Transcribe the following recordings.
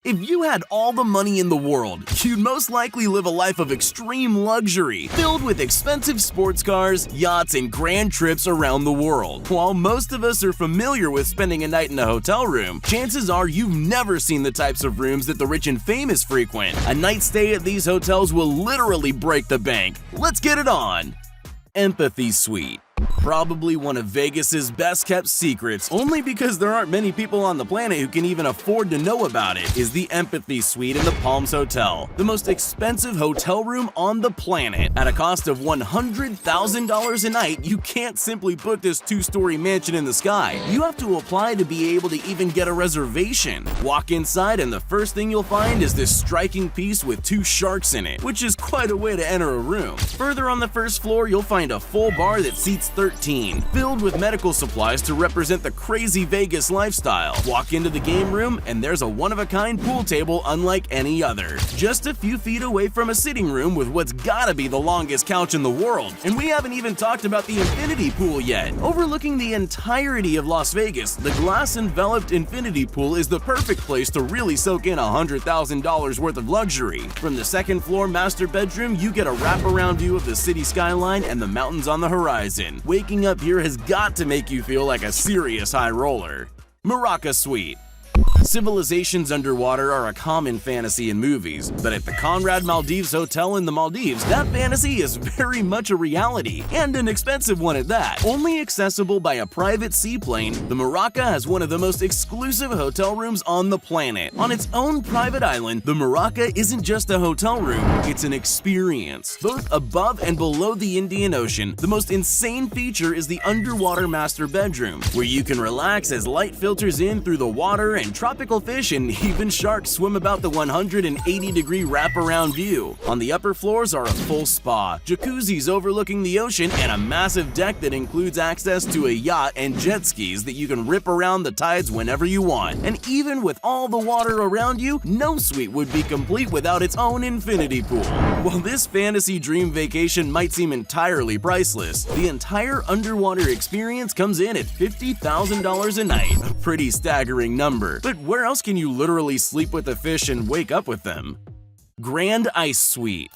If you had all the money in the world, you'd most likely live a life of extreme luxury, filled with expensive sports cars, yachts, and grand trips around the world. While most of us are familiar with spending a night in a hotel room, chances are you've never seen the types of rooms that the rich and famous frequent. A night stay at these hotels will literally break the bank. Let's get it on! Empathy Suite. Probably one of Vegas's best-kept secrets, only because there aren't many people on the planet who can even afford to know about it, is the Empathy Suite in the Palms Hotel, the most expensive hotel room on the planet. At a cost of $100,000 a night, you can't simply book this two-story mansion in the sky. You have to apply to be able to even get a reservation. Walk inside and the first thing you'll find is this striking piece with two sharks in it, which is quite a way to enter a room. Further on the first floor, you'll find a full bar that seats 13, filled with medical supplies to represent the crazy Vegas lifestyle. Walk into the game room and there's a one-of-a-kind pool table unlike any other. Just a few feet away from a sitting room with what's gotta be the longest couch in the world. And we haven't even talked about the infinity pool yet. Overlooking the entirety of Las Vegas, the glass-enveloped infinity pool is the perfect place to really soak in $100,000 worth of luxury. From the second floor master bedroom, you get a wraparound view of the city skyline and the mountains on the horizon. Waking up here has got to make you feel like a serious high roller. Muraki Suite. Civilizations underwater are a common fantasy in movies, but at the Conrad Maldives Hotel in the Maldives, that fantasy is very much a reality, and an expensive one at that. Only accessible by a private seaplane, the Muraki has one of the most exclusive hotel rooms on the planet. On its own private island, the Muraki isn't just a hotel room, it's an experience. Both above and below the Indian Ocean, the most insane feature is the underwater master bedroom, where you can relax as light filters in through the water and tropical fish and even sharks swim about the 180-degree wraparound view. On the upper floors are a full spa, jacuzzis overlooking the ocean, and a massive deck that includes access to a yacht and jet skis that you can rip around the tides whenever you want. And even with all the water around you, no suite would be complete without its own infinity pool. While this fantasy dream vacation might seem entirely priceless, the entire underwater experience comes in at $50,000 a night, a pretty staggering number. But where else can you literally sleep with a fish and wake up with them? Grand Ice Suite.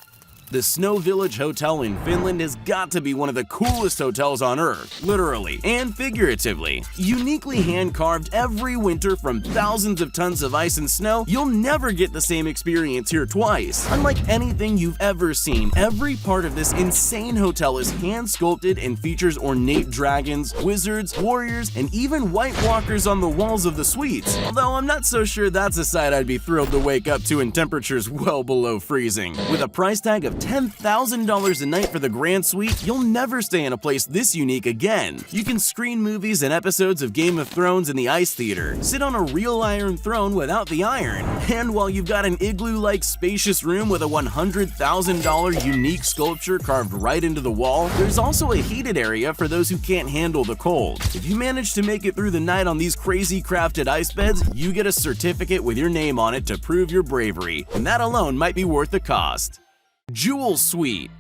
The Snow Village Hotel in Finland has got to be one of the coolest hotels on Earth, literally and figuratively. Uniquely hand-carved every winter from thousands of tons of ice and snow, you'll never get the same experience here twice. Unlike anything you've ever seen, every part of this insane hotel is hand-sculpted and features ornate dragons, wizards, warriors, and even White Walkers on the walls of the suites. Although I'm not so sure that's a sight I'd be thrilled to wake up to in temperatures well below freezing. With a price tag of $10,000 a night for the Grand Suite, you'll never stay in a place this unique again. You can screen movies and episodes of Game of Thrones in the Ice Theater, sit on a real iron throne without the iron, and while you've got an igloo-like spacious room with a $100,000 unique sculpture carved right into the wall, there's also a heated area for those who can't handle the cold. If you manage to make it through the night on these crazy crafted ice beds, you get a certificate with your name on it to prove your bravery, and that alone might be worth the cost. Jewel Suite.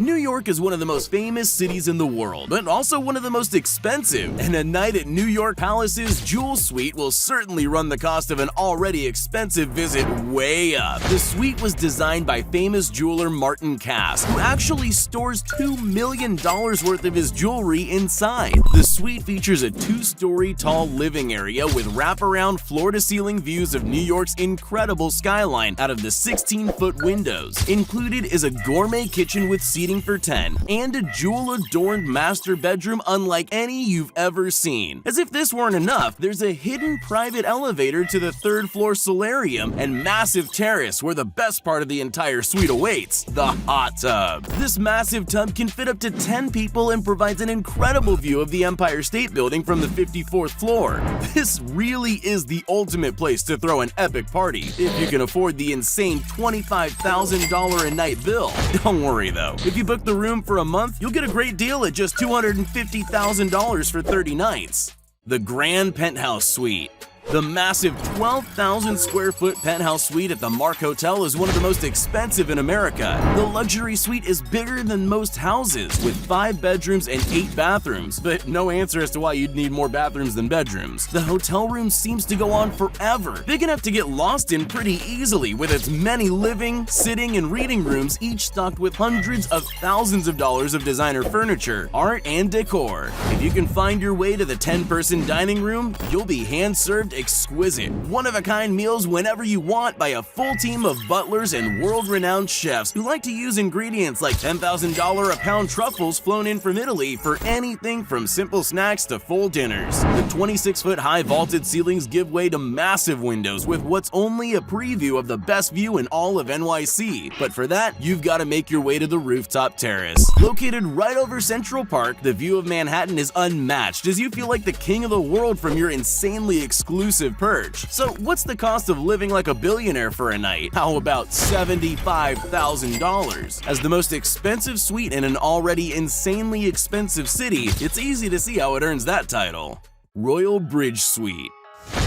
New York is one of the most famous cities in the world, but also one of the most expensive, and a night at New York Palace's Jewel Suite will certainly run the cost of an already expensive visit way up. The suite was designed by famous jeweler Martin Cass, who actually stores $2 million worth of his jewelry inside. The suite features a 2-story tall living area with wraparound floor-to-ceiling views of New York's incredible skyline out of the 16-foot windows. Included is a gourmet kitchen with seating for 10, and a jewel-adorned master bedroom unlike any you've ever seen. As if this weren't enough, there's a hidden private elevator to the third-floor solarium and massive terrace where the best part of the entire suite awaits, the hot tub. This massive tub can fit up to 10 people and provides an incredible view of the Empire State Building from the 54th floor. This really is the ultimate place to throw an epic party, if you can afford the insane $25,000 a night bill. Don't worry though. If you book the room for a month, you'll get a great deal at just $250,000 for 30 nights. The Grand Penthouse Suite. The massive 12,000 square foot penthouse suite at the Mark Hotel is one of the most expensive in America. The luxury suite is bigger than most houses, with 5 bedrooms and 8 bathrooms, but no answer as to why you'd need more bathrooms than bedrooms. The hotel room seems to go on forever, big enough to get lost in pretty easily, with its many living, sitting, and reading rooms, each stocked with hundreds of thousands of dollars of designer furniture, art, and decor. If you can find your way to the 10-person dining room, you'll be hand-served exquisite, one-of-a-kind meals whenever you want by a full team of butlers and world-renowned chefs who like to use ingredients like $10,000 a pound truffles flown in from Italy for anything from simple snacks to full dinners. The 26-foot high vaulted ceilings give way to massive windows with what's only a preview of the best view in all of NYC. But for that, you've got to make your way to the rooftop terrace. Located right over Central Park, the view of Manhattan is unmatched as you feel like the king of the world from your insanely exclusive perch. So what's the cost of living like a billionaire for a night? How about $75,000? As the most expensive suite in an already insanely expensive city, it's easy to see how it earns that title. Royal Bridge Suite.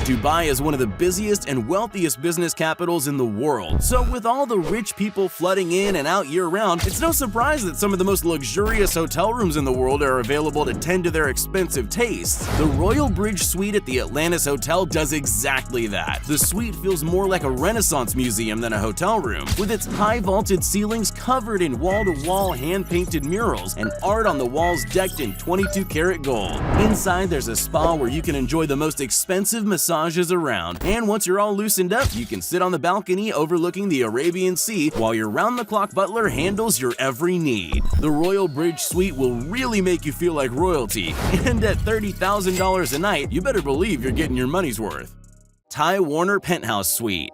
Dubai is one of the busiest and wealthiest business capitals in the world, so with all the rich people flooding in and out year-round, it's no surprise that some of the most luxurious hotel rooms in the world are available to tend to their expensive tastes. The Royal Bridge Suite at the Atlantis Hotel does exactly that. The suite feels more like a Renaissance museum than a hotel room, with its high vaulted ceilings covered in wall-to-wall hand-painted murals and art on the walls decked in 22-karat gold. Inside, there's a spa where you can enjoy the most expensive massages around, and once you're all loosened up, you can sit on the balcony overlooking the Arabian Sea while your round-the-clock butler handles your every need. The Royal Bridge Suite will really make you feel like royalty, and at $30,000 a night, you better believe you're getting your money's worth. Ty Warner Penthouse Suite.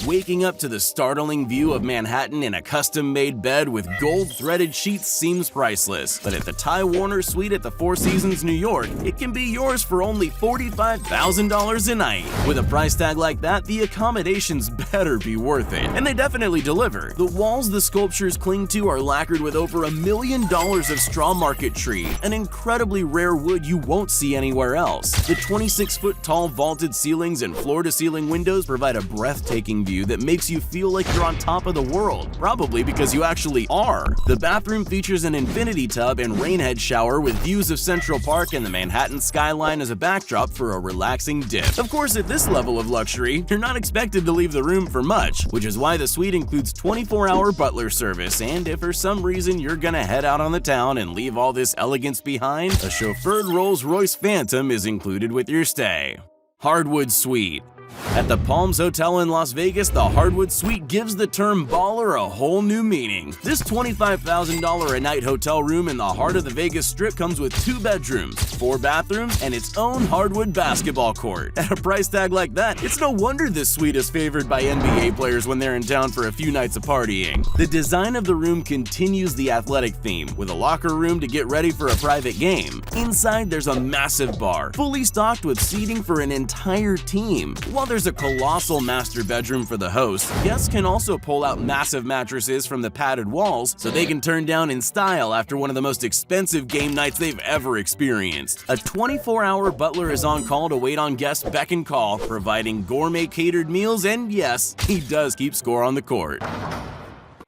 Waking up to the startling view of Manhattan in a custom-made bed with gold-threaded sheets seems priceless, but at the Ty Warner Suite at the Four Seasons, New York, it can be yours for only $45,000 a night. With a price tag like that, the accommodations better be worth it, and they definitely deliver. The walls the sculptures cling to are lacquered with over $1 million of straw market tree, an incredibly rare wood you won't see anywhere else. The 26-foot tall vaulted ceilings and floor-to-ceiling windows provide a breathtaking view that makes you feel like you're on top of the world, probably because you actually are. The bathroom features an infinity tub and rainhead shower with views of Central Park and the Manhattan skyline as a backdrop for a relaxing dip. Of course, at this level of luxury, you're not expected to leave the room for much, which is why the suite includes 24-hour butler service, and if for some reason you're gonna head out on the town and leave all this elegance behind, a chauffeured Rolls-Royce Phantom is included with your stay. Hardwood Suite. At the Palms Hotel in Las Vegas, the Hardwood Suite gives the term baller a whole new meaning. This $25,000 a night hotel room in the heart of the Vegas Strip comes with 2 bedrooms, 4 bathrooms, and its own hardwood basketball court. At a price tag like that, it's no wonder this suite is favored by NBA players when they're in town for a few nights of partying. The design of the room continues the athletic theme, with a locker room to get ready for a private game. Inside, there's a massive bar, fully stocked with seating for an entire team. While there's a colossal master bedroom for the host, guests can also pull out massive mattresses from the padded walls so they can turn down in style after one of the most expensive game nights they've ever experienced. A 24-hour butler is on call to wait on guests beck and call, providing gourmet catered meals, and yes, he does keep score on the court.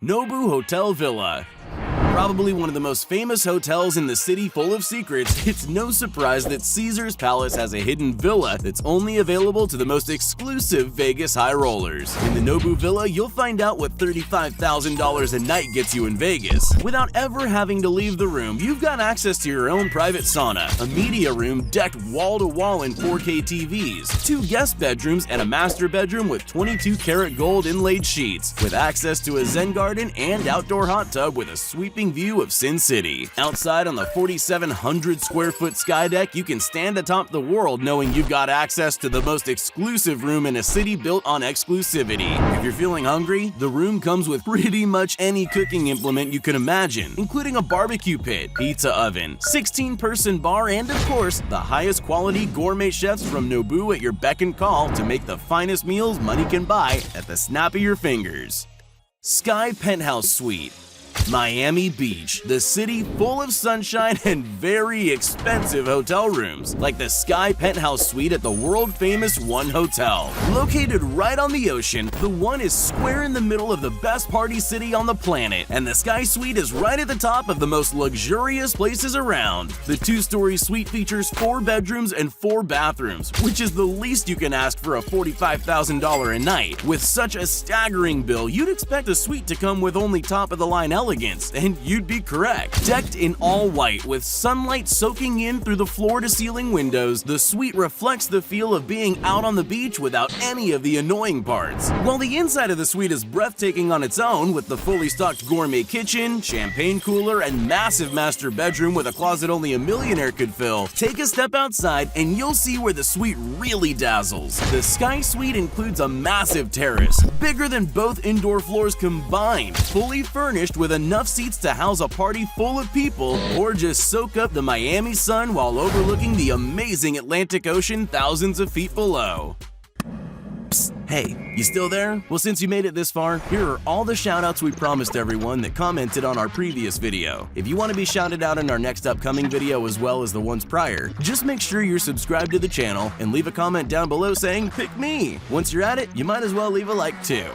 Nobu Hotel Villa. Probably one of the most famous hotels in the city full of secrets, it's no surprise that Caesar's Palace has a hidden villa that's only available to the most exclusive Vegas high rollers. In the Nobu Villa, you'll find out what $35,000 a night gets you in Vegas. Without ever having to leave the room, you've got access to your own private sauna, a media room decked wall-to-wall in 4K TVs, 2 guest bedrooms, and a master bedroom with 22-karat gold inlaid sheets, with access to a zen garden and outdoor hot tub with a sweeping view of Sin City. Outside on the 4,700 square foot sky deck, you can stand atop the world knowing you've got access to the most exclusive room in a city built on exclusivity. If you're feeling hungry, the room comes with pretty much any cooking implement you can imagine, including a barbecue pit, pizza oven, 16-person bar, and of course, the highest quality gourmet chefs from Nobu at your beck and call to make the finest meals money can buy at the snap of your fingers. Sky Penthouse Suite. Miami Beach, the city full of sunshine and very expensive hotel rooms, like the Sky Penthouse Suite at the world-famous One Hotel. Located right on the ocean, the One is square in the middle of the best party city on the planet, and the Sky Suite is right at the top of the most luxurious places around. The two-story suite features 4 bedrooms and 4 bathrooms, which is the least you can ask for a $45,000 a night. With such a staggering bill, you'd expect a suite to come with only top-of-the-line elegance, and you'd be correct. Decked in all white with sunlight soaking in through the floor-to-ceiling windows, the suite reflects the feel of being out on the beach without any of the annoying parts. While the inside of the suite is breathtaking on its own, with the fully stocked gourmet kitchen, champagne cooler, and massive master bedroom with a closet only a millionaire could fill, take a step outside and you'll see where the suite really dazzles. The Sky Suite includes a massive terrace, bigger than both indoor floors combined, fully furnished with enough seats to house a party full of people or just soak up the Miami sun while overlooking the amazing Atlantic Ocean thousands of feet below. Psst, hey, you still there? Well, since you made it this far, here are all the shoutouts we promised everyone that commented on our previous video. If you want to be shouted out in our next upcoming video as well as the ones prior, just make sure you're subscribed to the channel and leave a comment down below saying, "Pick me." Once you're at it, you might as well leave a like too.